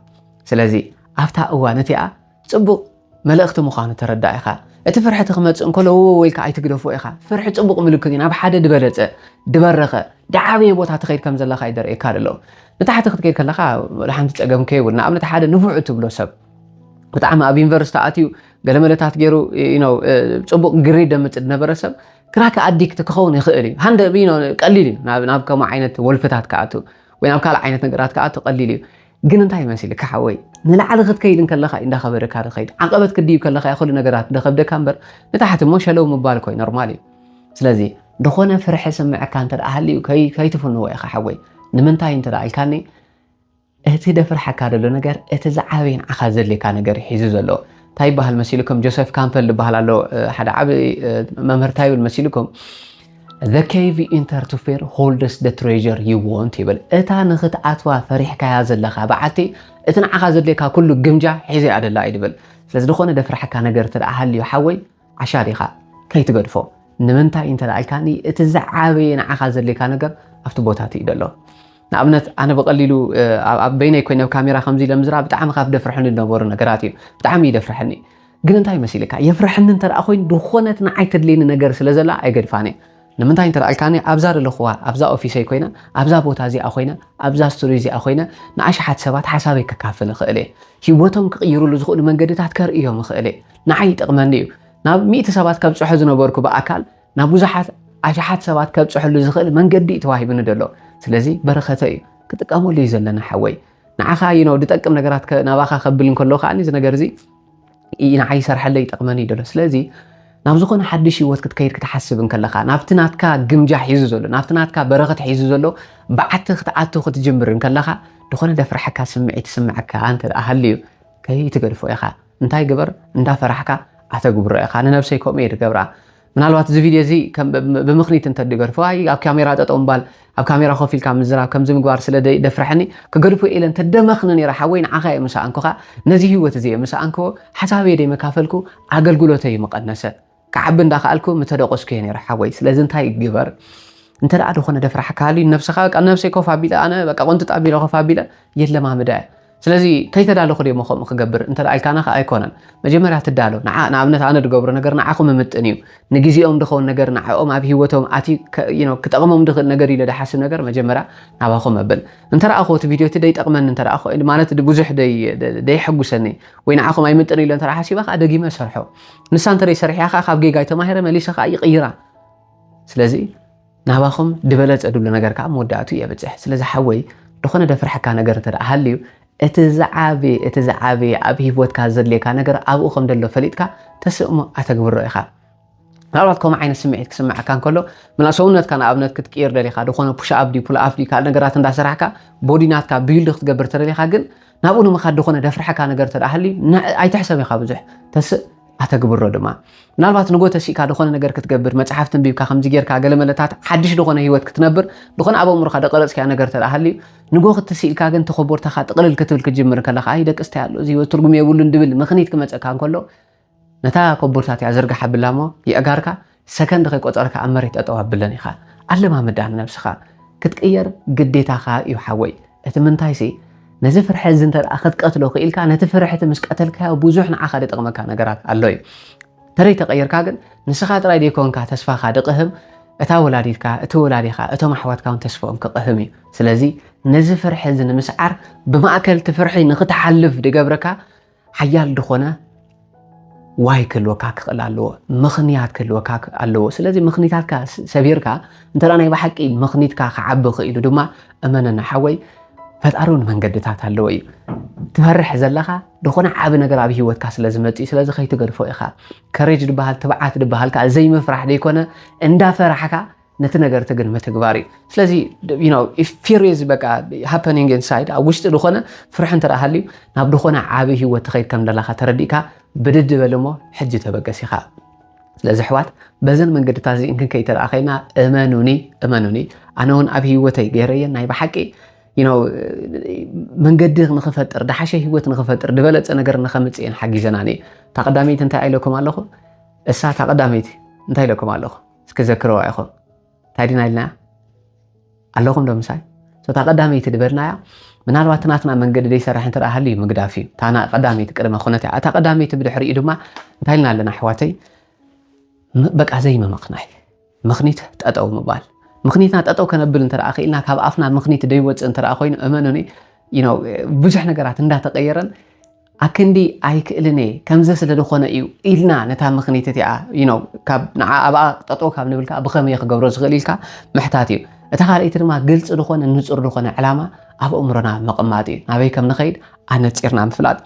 سلازي أفتا أوانتيا صبق ملأخت مخانة تردائخا اتفرح تخمت انكولو ويلكا اي تقدفو إخا فرح صبق ملكتين اب حدا دبلت دبرخه دعاوي بوتا تخيد كم زلخا يدر إيكارلو نتاحت تخيد كلخا لحن تتقم كيبل نعمل حدا نفوع تبلو سب بتعمى اب يونيفرسيتي اتيو قلملتات غيرو صبق جريد دمت نبرسب كراك اديك تكون يخئلي هند قليلي ناب كما عينت ولفتات كاتو وين اب كلا عينت نغرات كاتو قليلي ግን እንታይ መስልካ ሓወይ ንላዕሊ ክትከይድ እንከለኻ እንዳ ኸበረካ ድኸይድ ዓቀበት ክድዩ ከለኻ ይኹሉ ነገራት ደኸብደካ እምበር ንታሕቲ ሞ ሸለው ምባል ኮይ ኖርማል እዩ ስለዚ ድኾነ ፍርሒ ስምዕካ እንተደኣ ሃልዩ ከይትፍንዎ ኢኻ ሓወይ ንምንታይ እንተደኣ ኢልካኒ እቲ ደፍርሓካ ደሎ ነገር እቲ ዝዓበየን ዓኻ ዘድልየካ ነገር ሒዙ ዘሎ እንታይ ይበሃል መሲልኩም ጆሴፍ ካምፐል ዝበሃል ኣሎ ሓደ ዓብዪ መምህር እንታይ ይብል መሲልኩም the cave you enter to fear holds the treasure you want يبل اتا نختعتوا فريحكا زلخا بعتي اتنا عخا زدليكا كله جمجا حيزي ادلا يدبل ስለዚህ ዝኾነ ደፍረሐካ ነገር ተደአሃልዩ ሓወይ ዓሻሪኻ ከይትገድፎ ንምንታይ እንተ ደአልካኒ እቲ ዝዓበየ ንዓኻ ዘድልየካ ነገር ኣብቲ ቦታ ትይደሎ ንኣብነት ኣነ በቀሊሉ ኣብ በይነይ ኮይነ ካሜራ ከምዚ ለምዝራ ብጣዕሚ ካብ ደፍረሐኒ ዝነበሩ ነገራት እዩ ብጣዕሚ ይደፍረሐኒ ግን እንታይ መሲልካ የፍረሐኒ እንተ ደኣ ኮይኑ ዝኾነት ንዓይ ተድልየኒ ነገር ስለዘላ ኣይገድፋኒ ንምንታይ እንተ ደአልካኒ ኣብዛ ዘለኹዋ ኣብዛ ኦፊሰይ ኮይነ ኣብዛ ቦታ እዚኣ ኮይነ ኣብዛ ስቱድዮ እዚኣ ኮይነ ንኣሽሓት ሰባት ሓሳበይ ከካፍል ክእል እየ ሂወቶም ክቕይሩሉ ዝኽእሉ መንገድታት ከርእዮም ክእል እየ ንዓይ ይጠቕመኒ እዩ ናብ 100 ሰባት ከብፅሑ ዝነበርኩ ብኣካል ናብ ብዙሓት ኣሽሓት ሰባት ከብፅሑሉ ዝኽእል መንገዲ ተዋሂብኒ ደሎ ስለዚ በረኸተ እዩ ክጥቀመሉ እዩ ዘለና ሓወይ ንዓኻ ድጠቅም ነገራት ናባኻ ከብል እንከሎ ከዓኒ እዚ ነገር እዚ ንዓይ ይሰርሐለይ ይጠቕመኒ እዩ ደሎ ስለዚ ናብ ዝኾነ ሓድሽ ህይወት ክትከይድ ክትሓስብ እንከለኻ ናብቲ ናትካ ግምጃ ሒዙ ዘሎ ናብቲ ናትካ በረኸት ሒዙ ዘሎ በዓቲ ክትኣቱ ክትጅምር እንከለኻ ድኾነ ደፍረሐካ ስምዒት ስምዓካ አንተ ኣሃልዩ ከይትገድፎ ኢኻ እንታይ ግበር እንዳፈራሕካ ኣተግብሮ ኢኻ ንነብሰይ ከምኡ እየ ድገብራ ምናልባት እዚ ቪድዮ እዚ ብምኽኒት እንተድገርፎ ኣብ ካሜራ ጠጠው እምባል ኣብ ካሜራ ኮፍ ኢልካ ምዝራብ ከምዚ ምግባር ስለ ደፍረሐኒ ክገድፎ ኢለ እንተደመኽኒ ነይረ ሓወይ ንዓኻ እየ ምሳኣንኩኻ ነዚ ህይወት እዚ እየ ምሳኣንክዎ ሓሳበየ ደይመካፈልኩ ኣገልግሎተይ መቐነሰ كعب داخلك متدقس كينير حوي ስለዚህ እንታይ ይግበር እንተ ደኣ ደኾነ ደፍራሕካ ሃልዩ ነፍስኻ በቃ ነፍሰይ ኮፍ ኣቢለ ኣነ በቃ ቆንት ጣቢለ ኮፍ ኣቢለ የለማምዳ ስለዚህ ከይተዳለኹ ደሞ ከም ክገብር እንተ ደኣ ኢልካና ኣይኮነን መጀመርያ ትዳሎ ንኣብነት ኣነ ድገብሮ ነገር ንዓኹም ምጥን እዩ ንግዚኦም ድኸውን ነገር ንዓኦም ኣብ ህይወቶም ኣቲ ክጠቕሞም ድኽእል ነገር ኢለ ደሓስብ ነገር መጀመርያ ናባኹም መብል እንተ ደኣኹ እቲ ቪድዮ እቲ ደይጠቕመኒ እንተ ደኣ ኮይኑ ማለት ብዙሕ ደይሕጉሰኒ ወይ ንዓኹም ኣይምጥን ኢለ እንተ ደኣ ሓሲባ ከዓ ደጊመ ሰርሖ ንሳ እንተ ደይሰርሕያኻ ካብ ጌጋይ ተማሂረ መሊሰኻ ይቕይራ ስለዚ ናባኹም ድበለፀ ድብሉ ነገር ከዓ መወዳእቱ የብፅሕ ስለዚ ሓወይ ድኾነ ደፍርሕካ ነገር እንተ ደኣ ሃልዩ እቲ ዝዓበየ ኣብ ሂወትካ ዘድልየካ ነገር ኣብኡ ከም ደሎ ፈሊጥካ ተስእሞ ኣተግብሮ ኢኻ ምናልባት ከምኡ ዓይነት ስምዒት ክስምዓካ እንከሎ ምና ሰውነትካ ንኣብነት ክትቅይር ደሊኻ ድኾነ ፑሽ ኣፕ ዲ ፑል ኣፕ ዲ ካልእ ነገራት እንዳሰራሕካ ቦዲናትካ ቢልድ ክትገብር ተደሊኻ ግን ናብኡ ንምኻድ ድኾነ ደፍርሕካ ነገር እንተ ደኣ ሃልዩ ኣይትሕሰብ ኢኻ ብዙሕ ተስእ ኣተግብሮ ድማ ምናልባት ንጎ ተሲእካ ድኾነ ነገር ክትገብር መፅሓፍ ትንቢብካ ከምዚ ጌርካ ገለ መለታት ሓድሽ ድኾነ ህይወት ክትነብር ድኾነ ኣብ ኣእምሮኻ ደቀረፅካ ነገር እንተ ደኣ ሃልዩ ንጎ ክትሲኢልካ ግን ተኸቦርታኻ ጥቕልል ክትብል ክትጅምር ከለኻ ኣይ ደቅስታ ኣሎ እዚ ህይወት ትርጉም የብሉን ድብል ምኽኒት ክመፀካ እንከሎ ነታ ኮቦርታት እያ ዝርግሓ ብላ እሞ ይእጋርካ ሰከንድ ከይቆፀርካ ኣብ መሬት ጠጠው ኣብለን ኢኻ ኣለማምዳ ንነብስኻ ክትቅየር ግዴታኻ እዩ ሓወይ እቲ ምንታይሲ ነዚ ፍርሒ እዚ እንተ ደኣ ክትቀትሎ ክኢልካ ነቲ ፍርሕቲ ምስ ቀተልካዮ ብዙሕ ንዓኻ ድጠቕመካ ነገራት ኣሎ እዩ ተረይ ተቐይርካ ግን ንስኻ ጥራይ ደይኮንካ ተስፋኻ ድቕህም እታ ወላዲትካ እቲ ወላዲኻ እቶም ኣሕዋትካ እውን ተስፎኦም ክቕህም እዩ ስለዚ ነዚ ፍርሒ እዚ ንምስዓር ብማእከል እቲ ፍርሒ ንኽትሓልፍ ድገብረካ ሓያል ድኾነ ዋይ ክህልወካ ክኽእል ኣለዎ ምኽንያት ክህልወካ ኣለዎ ስለዚ ምኽኒታትካ ሰቢርካ እንተ ደኣ ናይ ብሓቂ ምኽኒትካ ክዓቢ ክኢሉ ድማ እመነና ሓወይ ፈጣሪውን መንገድታት ኣለዎ እዩ ትፈርሕ ዘለኻ ድኾነ ዓብ ነገር ኣብ ህይወትካ ስለ ዝመጽ ስለዚ ከይትገድፎ ኢኻ ከሬጅ ድበሃል ትብዓት ድበሃል ከዓ ዘይምፍራሕ ደይኮነ እንዳፈራሕካ ነቲ ነገር ትግን ምትግባር እዩ ስለዚ if fear is በቃ happening inside ኣብ ውሽጢ ድኾነ ፍርሕ እንተ ደኣ ሃልዩ ናብ ድኾነ ዓብ ህይወት ትኸይድ ከም ዘለኻ ተረዲእካ ብድድ በል እሞ ሕጂ ተበገስ ኢኻ ስለዚ ኣሕዋት በዘን መንገድታት እዚ ክንከይ ተደኣ ኸይና እመኑኒ ኣነ እውን ኣብ ህይወተይ ገይረየን ናይ ብሓቂ መንገዲ ንኽፈጥር ደሓሸ ህይወት ንኽፈጥር ድበለፀ ነገር ንኸምፅእየን ሓጊዘናኒ ተቐዳመይቲ እንታይ ኢለኩም ኣለኹ እሳ ተቐዳመይቲ እንታይ ኢለኩም ኣለኹ እስኪ ዘክረዋ ኢኹም እንታይ ዲና ኢልና ኣለኹም ዶ ምሳይ ተቐዳመይቲ ድበልናያ ምናልባት ናትና መንገዲ ደይሰርሕ እንተ ደኣ ሃልዩ ምግዳፍ እዩ ታና ቀዳመይቲ ቅድመ ኩነት እያ እታ ቀዳመይቲ ብድሕሪኡ ድማ እንታይ ኢልና ኣለና ኣሕዋተይ በቃ ዘይመመቕናይ ምኽኒት ጠጠው ምባል ምኽኒትና ጠጠው ከነብል እንተ ደኣ ኽኢልና ካብ ኣፍና ምኽኒት ደይወፅእ እንተ ደኣ ኮይኑ እመኑኒ ብዙሕ ነገራት እንዳተቐየረን ኣክንዲ ኣይክእልን እየ ከምዚ ስለ ዝኾነ እዩ ኢልና ነታ ምኽኒት እቲኣ ኣብኣ ጠጠው ካብ ንብልካ ብኸመይ ክገብሮ ዝኽእል ኢልካ ምሕታት እዩ እታ ካልአይቲ ድማ ግልፂ ድኾነ ንፁር ድኾነ ዕላማ ኣብ እምሮና መቕማጥ እዩ ናበይ ከም ንኸይድ ኣነፂርና ምፍላጥ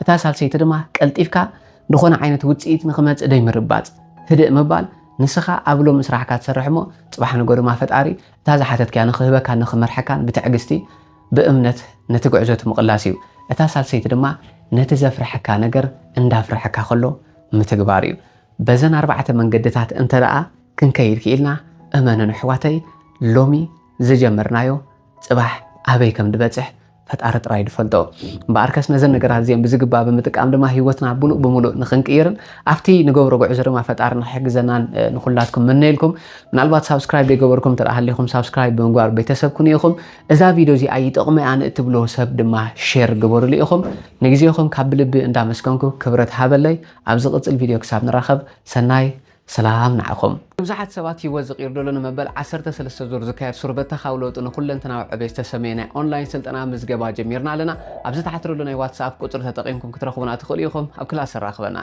እታ ሳልሰይቲ ድማ ቀልጢፍካ ድኾነ ዓይነት ውፅኢት ንኽመፅእ ደይምርባፅ ህድእ ምባል ንስኻ ኣብ ሎም ስራሕካ ትሰርሕ እሞ ፅባሕ ንጎ ድማ ፈጣሪ እታ ዝሓተትክያ ንኽህበካ ንኽመርሐካን ብትዕግስቲ ብእምነት ነቲ ጉዕዞ ምቕላስ እዩ እታ ሳልሰይቲ ድማ ነቲ ዘፍርሐካ ነገር እንዳፍርሐካ ከሎ ምትግባር እዩ በዘን 4 መንገድታት እንተ ደኣ ክንከይድ ክኢልና أمانن حواتي لومي زجمرنايو صباح أبي كم دبتح فتعرض رايد فلتو باركس نزل نجار زين بزق باب متقام دما هيوتنا بملو نخنقيرن أفتي نجبر عذر ما فتعرنا حق زنان نخلاتكم منيلكم من البات سبسكرايب يجبركم ترى أهلكم سبسكرايب بنقار بيتسبكم يخم إذا فيديو زي أي تقمة عن تبلو سب دما شير جبر ليخم نجزيكم قبل بندامسكمكم كبرت هبلي أبزقت الفيديو كسبنا رخب سناي سلام نعكم ብዙሓት ሰባት ህይወት ዝቕይርሉን መበል 13 ዙር ዝካየድ ሱርበት ተኻውሎት ንኹለን ተናው ዕቤት ተሰሜና ኦንላይን ስልጠና ምዝገባ ጀሚርና ኣለና ኣብዚ ተሓትሩሉ ናይ ዋትስኣፕ ቁፅሪ ተጠቒምኩም ክትረኽቡና ትኽእሉ ኢኹም ኣብ ክላስ ሰራኽበና